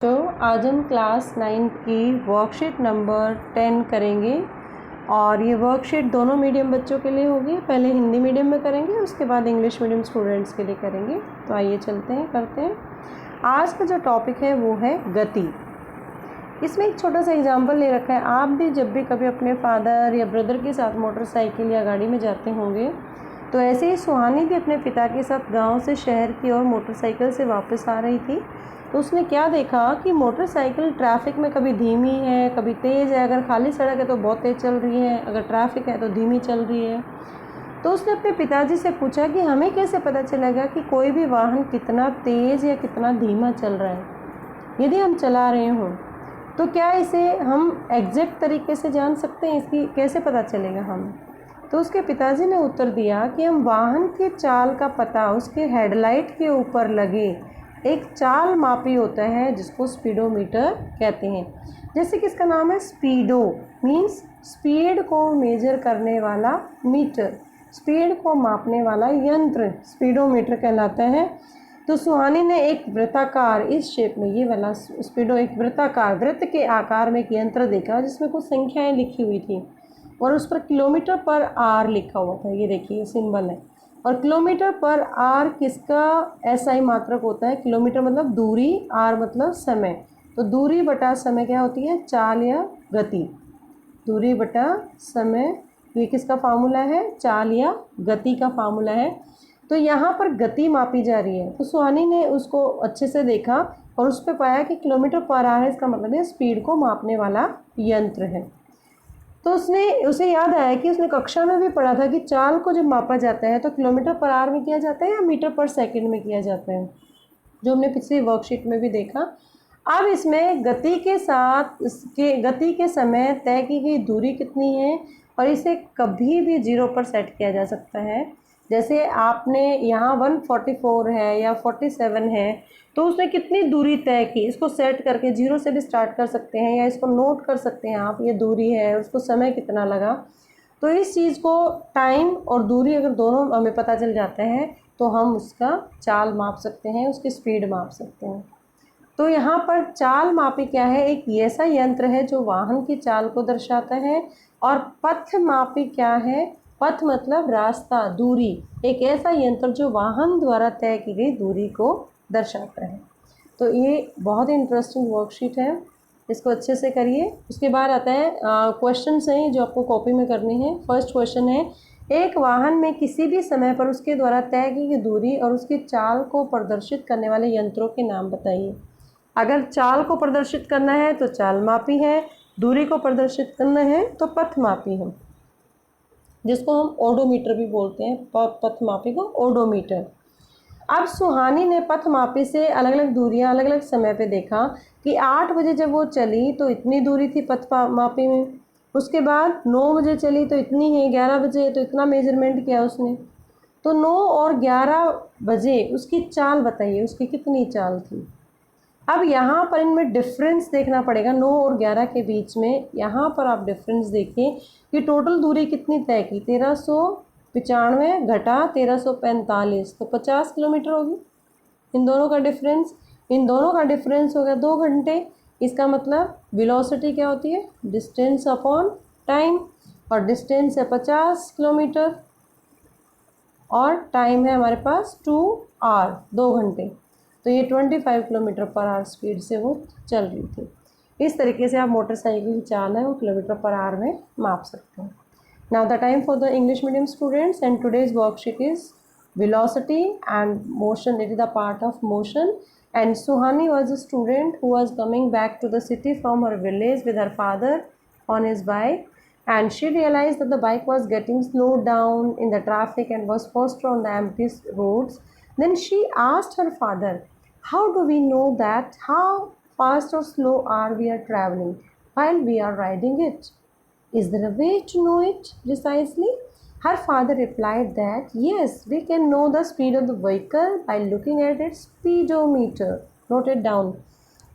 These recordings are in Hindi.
तो आज हम क्लास 9 की वर्कशीट नंबर 10 करेंगे और ये वर्कशीट दोनों मीडियम बच्चों के लिए होगी। पहले हिंदी मीडियम में करेंगे, उसके बाद इंग्लिश मीडियम स्टूडेंट्स के लिए करेंगे। तो आइए चलते हैं, करते हैं। आज का जो टॉपिक है वो है गति। इसमें एक छोटा सा एग्जाम्पल ले रखा है। आप भी जब भी कभी अपने फादर या ब्रदर के साथ मोटरसाइकिल या गाड़ी में जाते होंगे, तो ऐसे ही सुहानी भी अपने पिता के साथ गाँव से शहर की ओर मोटरसाइकिल से वापस आ रही थी। तो उसने क्या देखा कि मोटरसाइकिल ट्रैफिक में कभी धीमी है, कभी तेज़ है। अगर खाली सड़क है तो बहुत तेज़ चल रही है, अगर ट्रैफिक है तो धीमी चल रही है। तो उसने अपने पिताजी से पूछा कि हमें कैसे पता चलेगा कि कोई भी वाहन कितना तेज़ या कितना धीमा चल रहा है। यदि हम चला रहे हों तो क्या इसे हम एग्जैक्ट तरीके से जान सकते हैं? इसकी कैसे पता चलेगा हमें? तो उसके पिताजी ने उत्तर दिया कि हम वाहन के चाल का पता उसके हेडलाइट के ऊपर लगे एक चाल मापी होता है जिसको स्पीडोमीटर कहते हैं। जैसे कि इसका नाम है स्पीडो, मीन्स स्पीड को मेजर करने वाला मीटर, स्पीड को मापने वाला यंत्र स्पीडोमीटर कहलाता है। तो सुहानी ने एक वृत्ताकार इस शेप में, ये वाला स्पीडो एक वृत्ताकार वृत्त के आकार में एक यंत्र देखा जिसमें कुछ संख्याएं लिखी हुई थी और उस पर किलोमीटर पर आर लिखा हुआ था। ये देखिए सिंबल है। और किलोमीटर पर आर किसका एसआई मात्रक होता है? किलोमीटर मतलब दूरी, आर मतलब समय। तो दूरी बटा समय क्या होती है? चाल या गति। दूरी बटा समय, ये किसका फार्मूला है? चाल या गति का फार्मूला है। तो यहाँ पर गति मापी जा रही है। तो सुहानी ने उसको अच्छे से देखा और उस पर पाया कि किलोमीटर पर आर है, इसका मतलब है स्पीड को मापने वाला यंत्र है। तो उसे याद आया कि उसने कक्षा में भी पढ़ा था कि चाल को जब मापा जाता है तो किलोमीटर पर आवर में किया जाता है या मीटर पर सेकंड में किया जाता है, जो हमने पिछली वर्कशीट में भी देखा। अब इसमें गति के साथ गति के समय तय की गई दूरी कितनी है और इसे कभी भी 0 पर सेट किया जा सकता है। जैसे आपने यहाँ 144 है या 47 है, तो उसने कितनी दूरी तय की, इसको सेट करके 0 से भी स्टार्ट कर सकते हैं या इसको नोट कर सकते हैं आप, ये दूरी है, उसको समय कितना लगा। तो इस चीज़ को टाइम और दूरी अगर दोनों हमें पता चल जाते हैं तो हम उसका चाल माप सकते हैं, उसकी स्पीड माप सकते हैं। तो यहाँ पर चाल मापी क्या है? एक ऐसा यंत्र है जो वाहन की चाल को दर्शाता है। और पथ मापी क्या है? पथ मतलब रास्ता, दूरी। एक ऐसा यंत्र जो वाहन द्वारा तय की गई दूरी को दर्शाता है। तो ये बहुत ही इंटरेस्टिंग वर्कशीट है, इसको अच्छे से करिए। उसके बाद आता है क्वेश्चन हैं जो आपको कॉपी में करने हैं। फर्स्ट क्वेश्चन है, एक वाहन में किसी भी समय पर उसके द्वारा तय की गई दूरी और उसकी चाल को प्रदर्शित करने वाले यंत्रों के नाम बताइए। अगर चाल को प्रदर्शित करना है तो चाल मापी है, दूरी को प्रदर्शित करना है तो पथ मापी है, जिसको हम ओडोमीटर भी बोलते हैं। पथ मापी को ओडोमीटर। अब सुहानी ने पथ मापी से अलग अलग दूरियां अलग अलग समय पे देखा कि 8 बजे जब वो चली तो इतनी दूरी थी पथ मापी में, उसके बाद 9 बजे चली तो इतनी है, 11 बजे तो इतना मेजरमेंट किया उसने। तो 9 और 11 बजे उसकी चाल बताइए, उसकी कितनी चाल थी। अब यहाँ पर इनमें डिफरेंस देखना पड़ेगा 9 और 11 के बीच में। यहाँ पर आप डिफरेंस देखिए कि टोटल दूरी कितनी तय की, 1395 घटा 1345, तो 50 किलोमीटर होगी। इन दोनों का डिफरेंस हो गया 2 घंटे। इसका मतलब वेलोसिटी क्या होती है? डिस्टेंस अपॉन टाइम, और डिस्टेंस है 50 किलोमीटर और टाइम है हमारे पास 2 आवर, 2 घंटे। तो ये 25 किलोमीटर पर आवर स्पीड से वो चल रही थी। इस तरीके से आप मोटरसाइकिल की चाल है वो किलोमीटर पर आवर में माप सकते हैं। Now the time for the English medium students and today's worksheet is velocity and motion. It is a part of motion. And Suhani was a student who was coming back to the city from her village with her father on his bike, and she realized that the bike was getting slowed down in the traffic and was faster on the empty roads. Then she asked her father, how do we know that how fast or slow are we are traveling while we are riding it? Is there a way to know it precisely? Her father replied that yes, we can know the speed of the vehicle by looking at its speedometer, note it down,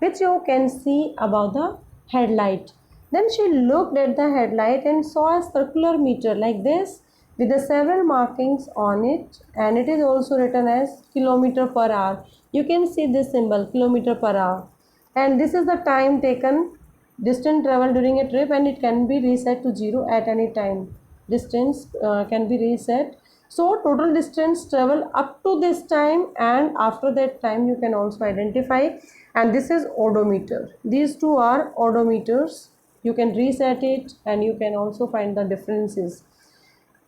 which you can see above the headlight. Then she looked at the headlight and saw a circular meter like this with the several markings on it, and it is also written as kilometer per hour. You can see this symbol, kilometer per hour. and this is the time taken distance travel during a trip, and it can be reset to 0 at any time. Distance can be reset. So total distance travel up to this time, and after that time you can also identify, and this is odometer. These two are odometers. You can reset it and you can also find the differences.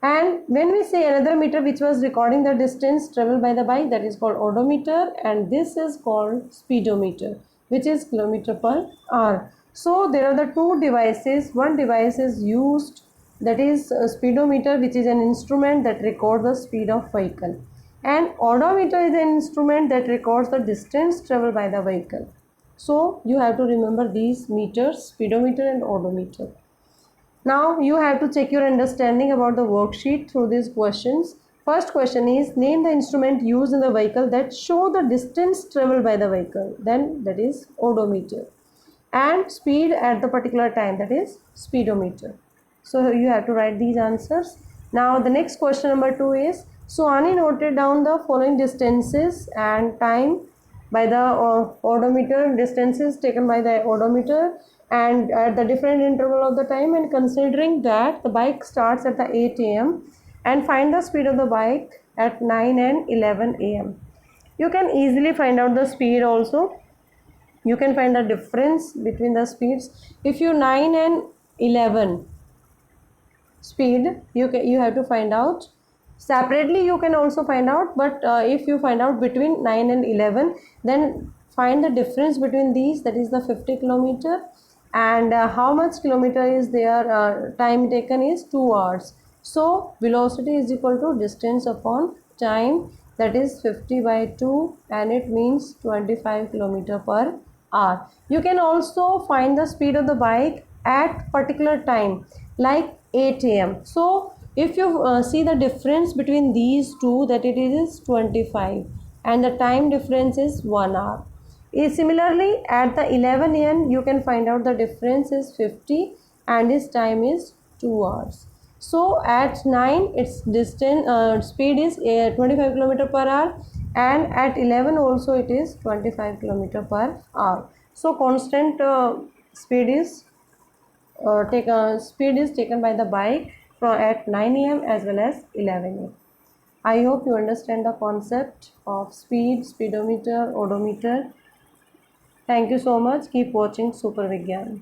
And when we say another meter which was recording the distance traveled by the bike, that is called odometer, and this is called speedometer, which is kilometer per hour. So there are the two devices. One device is used, that is a speedometer, which is an instrument that records the speed of vehicle, and odometer is an instrument that records the distance traveled by the vehicle. So you have to remember these meters, speedometer and odometer. Now you have to check your understanding about the worksheet through these questions. First question is, name the instrument used in the vehicle that show the distance traveled by the vehicle. Then that is odometer. And speed at the particular time, that is speedometer. So you have to write these answers. Now the next question number 2 is, Suhani noted down the following distances and time by the odometer, distances taken by the odometer and at the different interval of the time, and considering that the bike starts at the 8 a.m. and find the speed of the bike at 9 and 11 a.m. You can easily find out the speed also. You can find the difference between the speeds. If you 9 and 11 speed, you have to find out separately. You can also find out, but if you find out between 9 and 11, then find the difference between these, that is the 50 kilometer, and how much kilometer is there, time taken is 2 hours. So velocity is equal to distance upon time, that is 50 by 2, and it means 25 kilometer per hour. You can also find the speed of the bike at particular time like 8 a.m. So if you see the difference between these two, that it is 25 and the time difference is 1 hour. Similarly, at the 11 a.m. you can find out the difference is 50 and its time is 2 hours. So at 9 its distance speed is 25 kilometer per hour, and at 11 also it is 25 kilometer per hour. So constant speed is speed is taken by the bike from at 9 a.m. as well as 11 a.m. I hope you understand the concept of speed, speedometer, odometer. Thank you so much. Keep watching Super Vigyan.